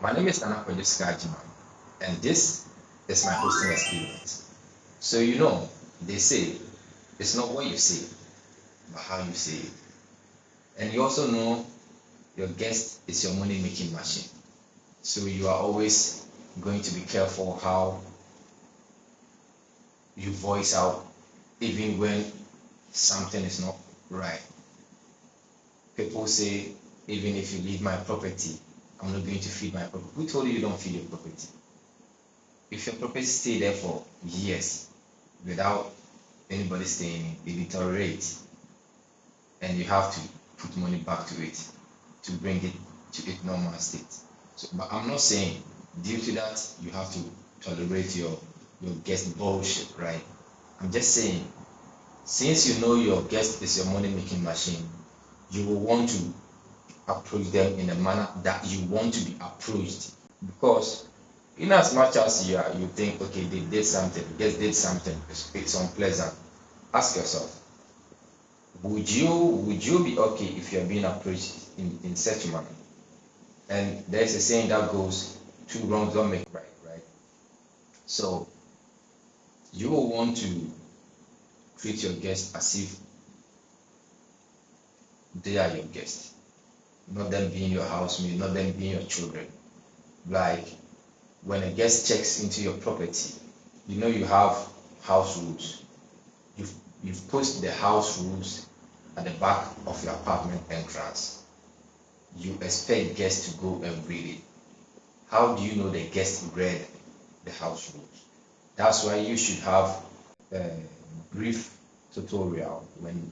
My name is Anna Jiman, and this is my hosting experience. So, they say it's not what you say, but how you say it. And you also know your guest is your money making machine. So, you are always going to be careful how you voice out, even when something is not right. People say, even if you leave my property, I'm not going to feed my property. Who told you don't feed your property? If your property stay there for years without anybody staying in, it deteriorates, and you have to put money back to it to bring it to its normal state. So, but I'm not saying due to that you have to tolerate your guest bullshit, right? I'm just saying, since you know your guest is your money making machine, you will want to approach them in a manner that you want to be approached. Because in as much as you think, okay, they did something, just did something, it's unpleasant, ask yourself, would you be okay if you're being approached in such a manner? And there's a saying that goes, two wrongs don't make right, right? So you will want to treat your guests as if they are your guests, not them being your housemate, not them being your children. Like when a guest checks into your property, you have house rules. You've, you've posted the house rules at the back of your apartment entrance. You expect guests to go and read it. How do you know the guest read the house rules? That's why you should have a brief tutorial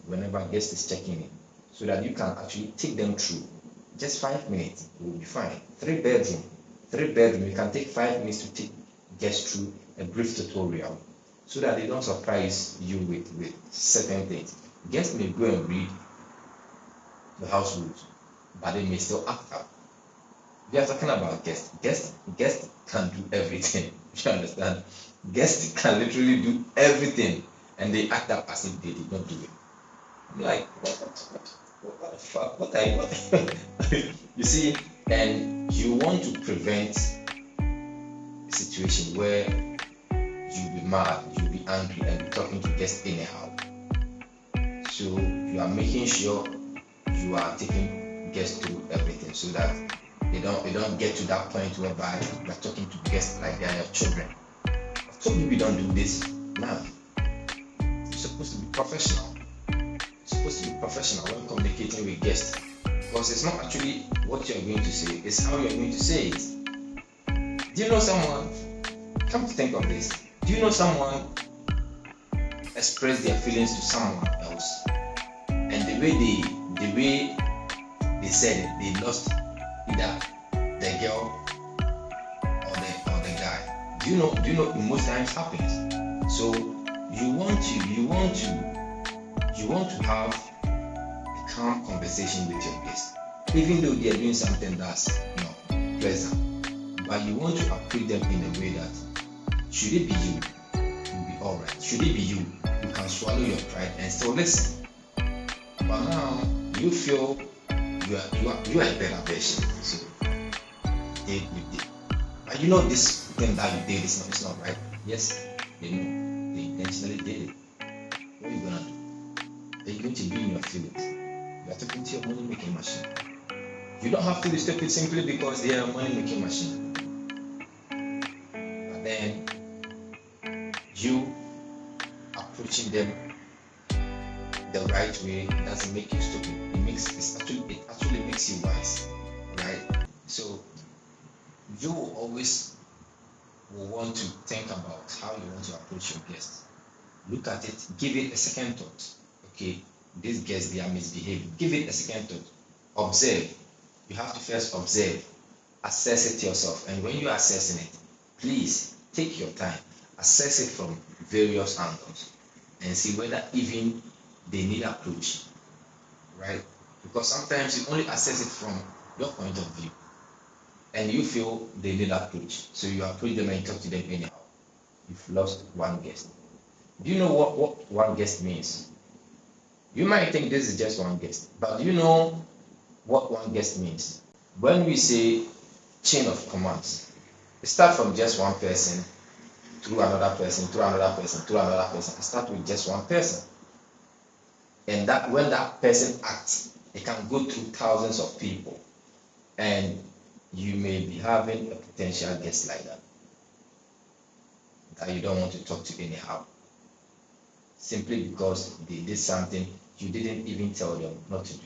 whenever a guest is checking in, so that you can actually take them through. Just 5 minutes will be fine. Three bedroom, you can take 5 minutes to take guests through a brief tutorial, so that they don't surprise you with certain things. Guests may go and read the house rules, but they may still act up. We are talking about guests. Guests can do everything. You understand? Guests can literally do everything, and they act up as if they did not do it. I'm like, what the fuck? What are you? You see, and you want to prevent a situation where you'll be mad, you'll be angry, and be talking to guests anyhow. So you are making sure you are taking guests through everything, so that they don't get to that point whereby you're talking to guests like they are your children. I've told you we don't do this. Now, you're supposed to be professional. You're supposed to be professional when communicating with guests. Because it's not actually what you're going to say, it's how you're going to say it. Do you know someone, come to think of this, do you know someone expressed their feelings to someone else, and the way they said it, they lost either the girl or the guy. Do you know most times happens? So you want to have a calm conversation with your guests, even though they are doing something that's not pleasant. But you want to approach them in a way that, should it be you, you'll be alright. Should it be you can swallow your pride and still listen. But now you feel you are a better version. So you did. But this thing that you did is not right. Yes, they know. They intentionally did it. What are you gonna do? They're going to be in your feelings. You are talking to your money making machine. You don't have to be stupid simply because they are a money making machine. But then you approaching them the right way doesn't make you stupid. It actually makes you wise, right? So you always will want to think about how you want to approach your guests. Look at it, give it a second thought. Okay, these guests, they are misbehaving. Give it a second thought. Observe. You have to first observe, assess it yourself, and when you're assessing it, please take your time, assess it from various angles, and see whether even they need approach, right? Because sometimes you only assess it from your point of view, and you feel they need approach, so you approach them and talk to them anyhow. You've lost one guest. Do you know what one guest means? You might think this is just one guest, but do you know what one guest means? When we say chain of commands. It starts from just one person, through another person, through another person, through another person. It starts with just one person. And that when that person acts, it can go through thousands of people. And you may be having a potential guest like that you don't want to talk to anyhow, simply because they did something you didn't even tell them not to do,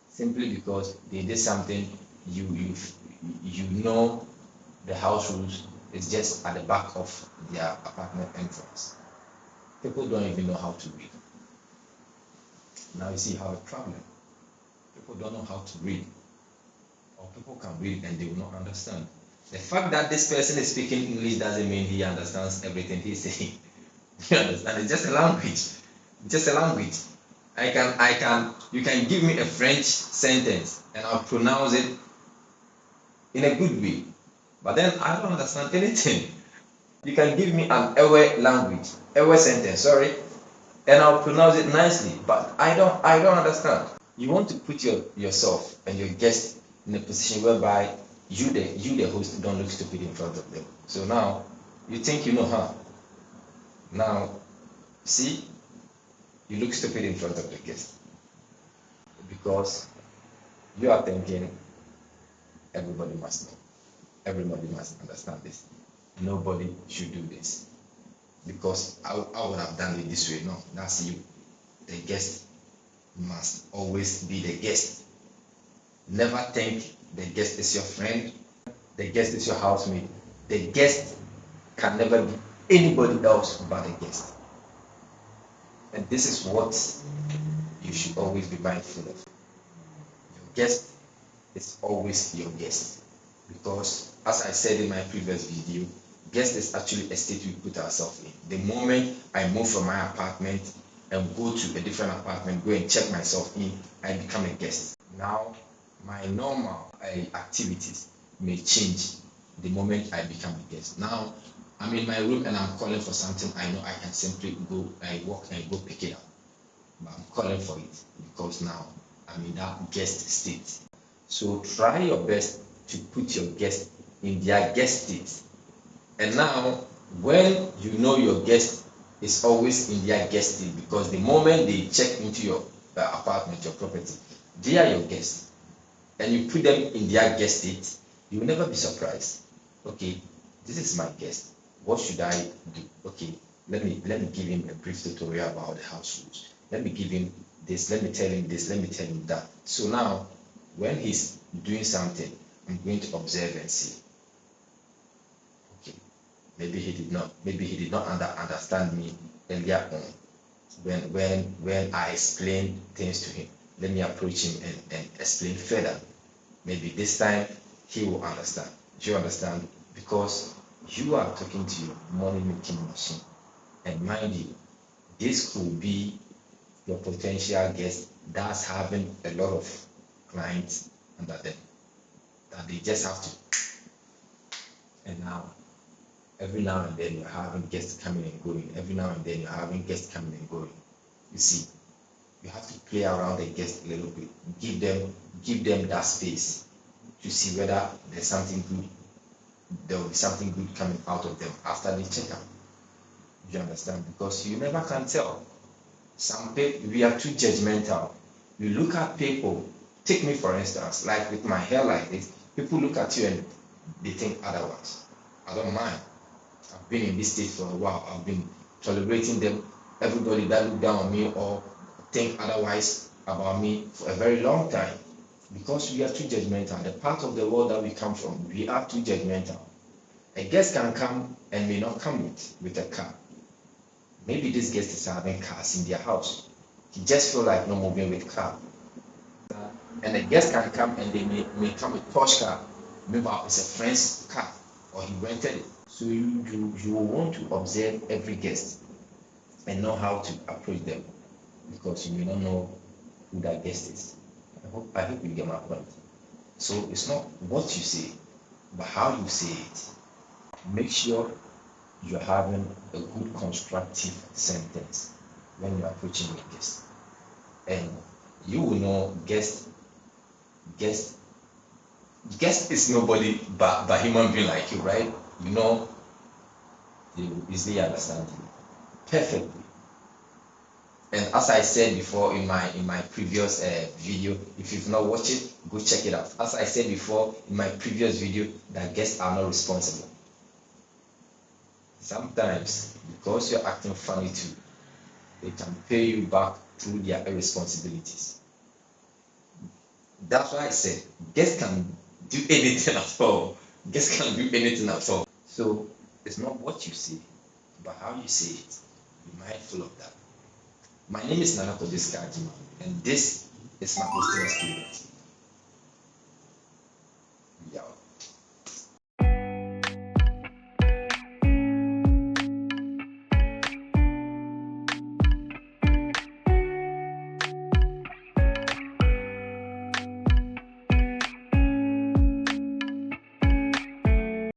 simply because they did something you know the house rules is just at the back of their apartment entrance. People don't even know how to read. Now you see how a problem. People don't know how to read, or people can read and they will not understand. The fact that this person is speaking English doesn't mean he understands everything he's saying. You understand? It's just a language. Just a language. You can give me a French sentence and I'll pronounce it in a good way. But then I don't understand anything. You can give me an Ewe language, Ewe sentence, sorry, and I'll pronounce it nicely, but I don't understand. You want to put yourself and your guest in a position whereby you the host don't look stupid in front of them. So now you think you know her. Now see, you look stupid in front of the guest because you are thinking everybody must know. Everybody must understand this. Nobody should do this because I would have done it this way. No, that's you. The guest must always be the guest. Never think the guest is your friend, the guest is your housemate. The guest can never be anybody else but the guest. And this is what you should always be mindful of. Your guest is always your guest. Because as I said in my previous video, guest is actually a state we put ourselves in. The moment I move from my apartment and go to a different apartment, go and check myself in, I become a guest. Now, my normal activities may change the moment I become a guest. Now, I'm in my room and I'm calling for something. I know I can simply go, I walk and go pick it up. But I'm calling for it because now I'm in that guest state. So try your best to put your guest in their guest state. And now, when you know your guest is always in their guest state, because the moment they check into your apartment, your property, they are your guests, and you put them in their guest state, you will never be surprised. Okay, this is my guest. What should I do? Okay, let me give him a brief tutorial about the house rules. Let me give him this. Let me tell him this. Let me tell him that. So now, when he's doing something, I'm going to observe and see. Okay, maybe he did not understand me earlier on when I explained things to him. Let me approach him and explain further. Maybe this time he will understand. Do you understand? Because you are talking to your money making machine. And mind you, this could be your potential guest that's having a lot of clients under them that they just have to. And now, every now and then you're having guests coming and going. Every now and then you're having guests coming and going. You see, you have to play around the guests a little bit. Give them that space to see whether there's something good. There will be something good coming out of them after they check out. You understand? Because you never can tell. Some people, we are too judgmental. You look at people. Take me for instance, like with my hair like this, people look at you and they think otherwise. I don't mind. I've been in this state for a while. I've been tolerating them. Everybody that look down on me or think otherwise about me for a very long time. Because we are too judgmental. The part of the world that we come from, we are too judgmental. A guest can come and may not come with a car. Maybe this guest is having cars in their house. He just feel like not moving with car. And a guest can come and they may come with Porsche car. Maybe it's a friend's car or he rented it. So you will want to observe every guest and know how to approach them because you may not know who that guest is. I hope you get my point. So it's not what you say, but how you say it. Make sure you're having a good constructive sentence when you're approaching your guest. And you will know guest Guest is nobody but human being like you, right? You know, they will easily understand you perfectly. And as I said before in my previous video, if you've not watched it, go check it out. As I said before in my previous video, that guests are not responsible. Sometimes because you're acting funny too, they can pay you back through their irresponsibilities. That's why I said guests can do anything at all. Guests can do anything at all. So it's not what you say, but how you say it. Be mindful of that. My name is Nana Kodis Kajima, and this is my hosting experience.